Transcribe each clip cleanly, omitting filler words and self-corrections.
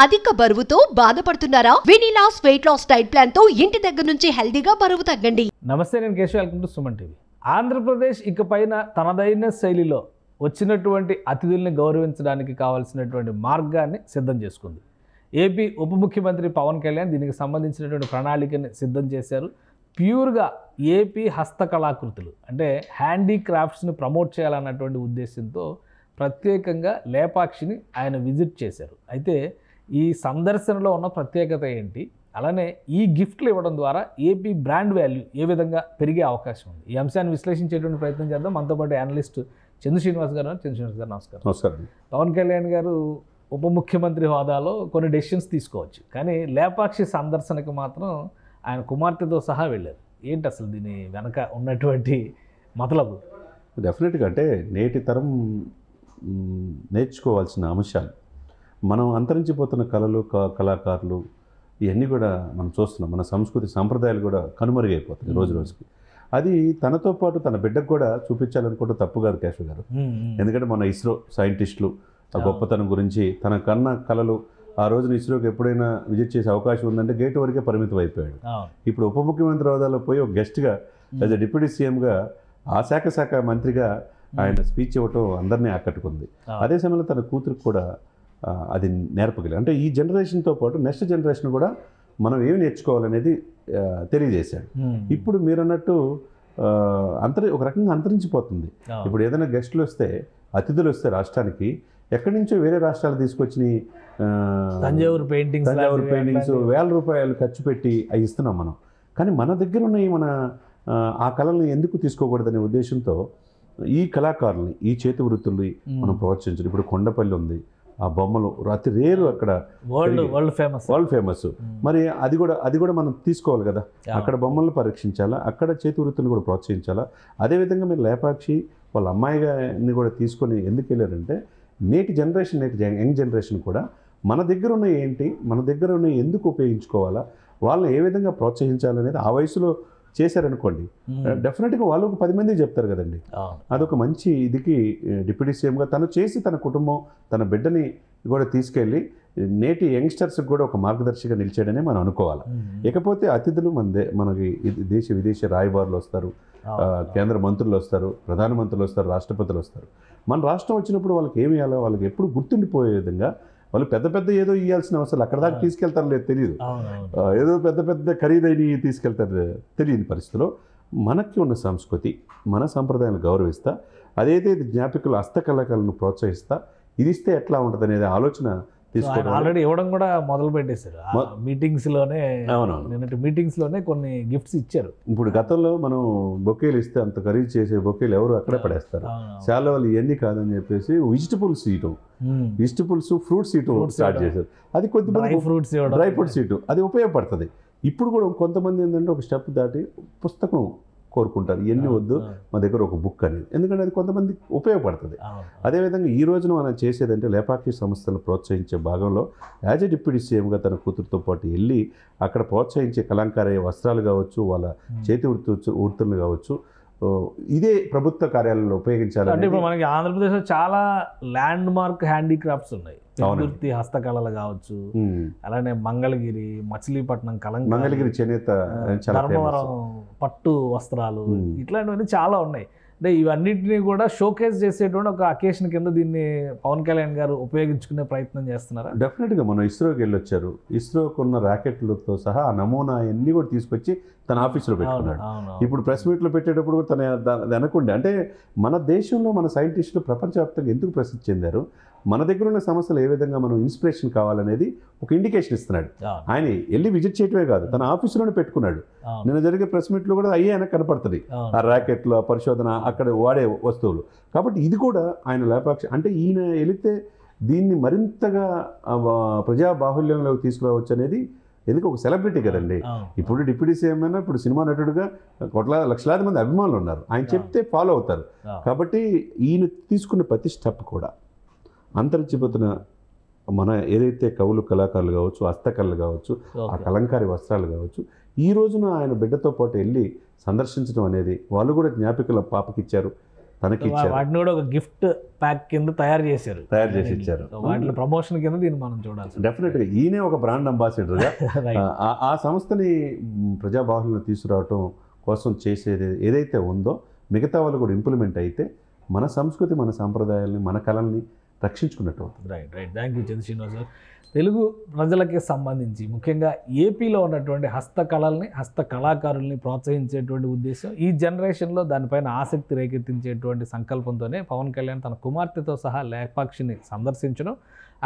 అధిక బరువుతో బాధపడుతున్నారా? వినిలాస్ వెయిట్ లాస్ డైట్ ప్లాన్ తో ఇంటి దగ్గర నుంచి హెల్దీగా బరువు తగ్గండి. నమస్తే, నేను Keshav. Welcome to Suman TV. Andhra Pradesh ఇకపైన తనదైన శైలిలో వచ్చినటువంటి అతిథుల్ని గౌరవించడానికి కావాల్సినటువంటి మార్గాన్ని సిద్ధం చేసుకుంది. ఏపీ ఉప ముఖ్యమంత్రి పవన్ కళ్యాణ్ దీనికి సంబంధించినటువంటి ప్రణాళికని సిద్ధం చేశారు. ప్యూర్గా ఏపీ హస్తకళాకృతులు అంటే హ్యాండీక్రాఫ్ట్స్ని ప్రమోట్ చేయాలన్నటువంటి ఉద్దేశంతో ప్రత్యేకంగా లేపాక్షిని ఆయన విజిట్ చేశారు. అయితే ఈ సందర్శనలో ఉన్న ప్రత్యేకత ఏంటి, అలానే ఈ గిఫ్ట్లు ఇవ్వడం ద్వారా ఏపీ బ్రాండ్ వాల్యూ ఏ విధంగా పెరిగే అవకాశం ఉంది, ఈ అంశాన్ని విశ్లేషించేటువంటి ప్రయత్నం చేద్దాం. మనతో పాటు అనలిస్ట్ చంద్ర శ్రీనివాస్ గారు. చంద్ర శ్రీనివాస్ గారు నమస్కారం. నమస్కారం. పవన్ కళ్యాణ్ గారు ఉప ముఖ్యమంత్రి హోదాలో కొన్ని డెసిషన్స్ తీసుకోవచ్చు, కానీ లేపాక్షి సందర్శనకు మాత్రం ఆయన కుమార్తెతో సహా వెళ్ళారు. ఏంటి అసలు దీని వెనక ఉన్నటువంటి మతలబు? డెఫినెట్గా అంటే నేటి తరం నేర్చుకోవాల్సిన అంశాలు, మనం అంతరించిపోతున్న కళలు కళాకారులు ఇవన్నీ కూడా మనం చూస్తున్నాం. మన సంస్కృతి సాంప్రదాయాలు కూడా కనుమరుగైపోతున్నాయి రోజు రోజుకి. అది తనతో పాటు తన బిడ్డకు కూడా చూపించాలనుకుంటే తప్పు కాదు కేశవ్ గారు. ఎందుకంటే మన ఇస్రో సైంటిస్టులు ఆ గొప్పతనం గురించి తన కన్న కళలు ఆ రోజున ఇస్రోకి ఎప్పుడైనా విజిట్ చేసే అవకాశం ఉందంటే గేట్ వరకే పరిమితం అయిపోయాడు. ఇప్పుడు ఉప ముఖ్యమంత్రి హోదాలో పోయి ఒక గెస్ట్గా యాజ్ అ డిప్యూటీ సీఎంగా ఆ శాఖ మంత్రిగా ఆయన స్పీచ్ ఇవ్వటం అందరినీ ఆకట్టుకుంది. అదే సమయంలో తన కూతురికి కూడా అది నేర్పగలి అంటే ఈ జనరేషన్తో పాటు నెక్స్ట్ జనరేషన్ కూడా మనం ఏమి నేర్చుకోవాలనేది తెలియజేశాడు. ఇప్పుడు మీరు అన్నట్టు ఒక రకంగా అంతరించిపోతుంది. ఇప్పుడు ఏదైనా గెస్టులు వస్తే, అతిథులు వస్తే రాష్ట్రానికి ఎక్కడి నుంచో వేరే రాష్ట్రాలు తీసుకొచ్చి తంజావూరు పెయింటింగ్స్ వేల రూపాయలు ఖర్చు పెట్టి అవి ఇస్తున్నాం మనం. కానీ మన దగ్గర ఉన్న మన ఆ కళల్ని ఎందుకు తీసుకోకూడదనే ఉద్దేశంతో ఈ కళాకారుల్ని, ఈ చేతి వృత్తుల్ని మనం ప్రోత్సహించాలి. ఇప్పుడు కొండపల్లి ఉంది, ఆ బొమ్మలు అతి రేరు, అక్కడ వరల్డ్ ఫేమస్. మరి అది కూడా మనం తీసుకోవాలి కదా. అక్కడ బొమ్మలను పరీక్షించాలా, అక్కడ చేతి వృత్తులను కూడా ప్రోత్సహించాలా. అదేవిధంగా మీరు లేపాక్షి వాళ్ళ అమ్మాయిని కూడా తీసుకొని ఎందుకు వెళ్ళారంటే నేటి యంగ్ జనరేషన్ కూడా మన దగ్గర ఉన్న ఏంటి, మన దగ్గర ఉన్న ఎందుకు ఉపయోగించుకోవాలా, వాళ్ళని ఏ విధంగా ప్రోత్సహించాలనేది ఆ వయసులో చేశారనుకోండి, డెఫినెట్గా వాళ్ళు ఒక 10 మందికి చెప్తారు కదండి. అదొక మంచి ఇదికి డిప్యూటీ సీఎంగా తను చేసి తన కుటుంబం, తన బిడ్డని కూడా తీసుకెళ్ళి నేటి యంగ్స్టర్స్కి కూడా ఒక మార్గదర్శిగా నిలిచాడనే మనం అనుకోవాలి. ఇకపోతే అతిథులు మనకి దేశ విదేశీ రాయబారులు వస్తారు, కేంద్ర మంత్రులు వస్తారు, ప్రధానమంత్రులు వస్తారు, రాష్ట్రపతులు వస్తారు. మన రాష్ట్రం వచ్చినప్పుడు వాళ్ళకి ఏమి ఇవ్వాలో వాళ్ళకి ఎప్పుడు గుర్తుండిపోయే విధంగా వాళ్ళు పెద్ద ఏదో ఇవ్వాల్సిన అవసరం అక్కడ దాకా తీసుకెళ్తారో లేదు తెలియదు, ఏదో పెద్ద ఖరీదైన తీసుకెళ్తారు తెలియని పరిస్థితిలో మనకి ఉన్న సంస్కృతి, మన సంప్రదాయాలను గౌరవిస్తా, అదైతే జ్ఞాపికలు హస్తకళలను ప్రోత్సహిస్తా, ఇది ఇస్తే ఎట్లా ఉంటుంది అనేది ఆలోచన తీసుకోవడం. ఆల్రెడీ ఇవ్వడం కూడా మొదలు పెట్టేశారు మీటింగ్స్లోనే కొన్ని గిఫ్ట్స్ ఇచ్చారు. ఇప్పుడు గతంలో మనం బొకేలు ఇస్తే అంత ఖరీదు చేసే బొకేలు ఎవరు అక్కడే పడేస్తారు. చాలా వాళ్ళు ఇవన్నీ కాదని చెప్పేసి వెజిటబుల్స్ ఫ్రూట్స్ ఇటు స్టార్ట్ చేశారు. అది కొద్దిమంది డ్రై ఫ్రూట్స్ ఇటు అది ఉపయోగపడుతుంది. ఇప్పుడు కూడా కొంతమంది ఏంటంటే ఒక స్టెప్ దాటి పుస్తకం కోరుకుంటారు, ఇవన్నీ వద్దు మా దగ్గర ఒక బుక్ అనేది, ఎందుకంటే అది కొంతమంది ఉపయోగపడుతుంది. అదేవిధంగా ఈ రోజున మనం చేసేదంటే లేపాక్షి సంస్థలు ప్రోత్సహించే భాగంలో యాజ్ ఎ డిప్యూటీ సీఎంగా తన కూతురుతో పాటు వెళ్ళి అక్కడ ప్రోత్సహించే కలంకారీ వస్త్రాలు కావచ్చు, వాళ్ళ చేతి వృత్తులు కావచ్చు, ఇదే ప్రభుత్వ కార్యాలయంలో ఉపయోగించాలి. అంటే ఇప్పుడు మనకి ఆంధ్రప్రదేశ్లో చాలా ల్యాండ్ మార్క్ హ్యాండీక్రాఫ్ట్స్ ఉన్నాయి. వృత్తి హస్తకళలు కావచ్చు, అలానే మంగళగిరి, మచిలీపట్నం మంగళగిరి చేనేత, ధర్మవరం పట్టు వస్త్రాలు, ఇట్లాంటివన్నీ చాలా ఉన్నాయి. అంటే ఇవన్నిటిని కూడా షోకేస్ చేసేటువంటి ఒక అకేషన్ కింద దీన్ని పవన్ కళ్యాణ్ గారు ఉపయోగించుకునే ప్రయత్నం చేస్తున్నారా? డెఫినెట్గా మనం ఇస్రోకి వెళ్ళొచ్చారు. ఇస్రోకి ఉన్న ర్యాకెట్లతో సహా ఆ నమూనా అన్నీ కూడా తీసుకొచ్చి తన ఆఫీస్లో పెట్టుకున్నాడు. ఇప్పుడు ప్రెస్ మీట్లో పెట్టేటప్పుడు కూడా తన అనుకుండే అంటే మన దేశంలో మన సైంటిస్టులు ప్రపంచవ్యాప్తంగా ఎందుకు ప్రసిద్ధి చెందారు, మన దగ్గర ఉన్న సమస్యలు ఏ విధంగా మనం ఇన్స్పిరేషన్ కావాలనేది ఒక ఇండికేషన్ ఇస్తున్నాడు. ఆయన వెళ్ళి విజిట్ చేయటమే కాదు, తన ఆఫీసులోనే పెట్టుకున్నాడు. నిన్న జరిగే ప్రెస్ మీట్లో కూడా అయ్యే కనపడుతుంది ఆ ర్యాకెట్లు, ఆ పరిశోధన, అక్కడ వాడే వస్తువులు. కాబట్టి ఇది కూడా ఆయన లేపాక్షి అంటే ఈయన వెళితే దీన్ని మరింతగా ప్రజా బాహుల్యంలోకి తీసుకురావచ్చు అనేది. ఎందుకు ఒక సెలబ్రిటీ కదండి. ఇప్పుడు డిప్యూటీ సీఎం అయినా ఇప్పుడు సినిమా నటుడుగా లక్షలాది మంది అభిమానులు ఉన్నారు, ఆయన చెప్తే ఫాలో అవుతారు. కాబట్టి ఈయన తీసుకున్న ప్రతి స్టెప్ కూడా అంతరించిపోతున్న మన ఏదైతే కవులు కళాకారులు కావచ్చు, హస్తకళలు కావచ్చు, ఆ కలంకారీ వస్త్రాలు కావచ్చు, ఈ రోజున ఆయన బిడ్డతో పాటు వెళ్ళి సందర్శించడం అనేది, వాళ్ళు కూడా జ్ఞాపికల పాపకిచ్చారు. తనకి ఇచ్చారు, వాటిని కూడా ఒక గిఫ్ట్ ప్యాక్ కింద తయారు చేసి ఇచ్చారు. వాటిలో ప్రమోషన్ కింద దీన్ని మనం చూడాలి. డెఫినెట్గా ఈయనే ఒక బ్రాండ్ అంబాసిడర్గా ఆ సంస్థని ప్రజాబాహుల్యం తీసుకురావటం కోసం చేసేది ఏదైతే ఉందో మిగతా వాళ్ళు కూడా ఇంప్లిమెంట్ అయితే మన సంస్కృతి, మన సాంప్రదాయాల్ని, మన కళల్ని రక్షించుకున్నట్టు అవుతుంది. రైట్. థ్యాంక్ యూ చంద్ర శ్రీనివాస్ గారు. తెలుగు ప్రజలకి సంబంధించి ముఖ్యంగా ఏపీలో ఉన్నటువంటి హస్తకళల్ని, హస్త కళాకారుల్ని ప్రోత్సహించేటువంటి ఉద్దేశం, ఈ జనరేషన్లో దానిపైన ఆసక్తి రేకెత్తించేటువంటి సంకల్పంతోనే పవన్ కళ్యాణ్ తన కుమార్తెతో సహా లేపాక్షిని సందర్శించడం,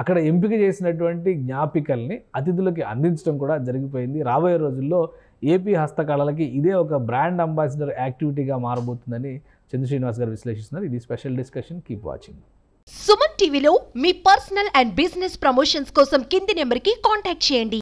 అక్కడ ఎంపిక చేసినటువంటి జ్ఞాపికల్ని అతిథులకి అందించడం కూడా జరిగిపోయింది. రాబోయే రోజుల్లో ఏపీ హస్తకళలకి ఇదే ఒక బ్రాండ్ అంబాసిడర్ యాక్టివిటీగా మారబోతుందని చంద్ర శ్రీనివాస్ గారు విశ్లేషిస్తున్నారు. ఇది special discussion. Keep watching. Suman టీవీలో మీ పర్సనల్ అండ్ బిజినెస్ ప్రమోషన్స్ కోసం కింది నెంబర్కి కాంటాక్ట్ చేయండి.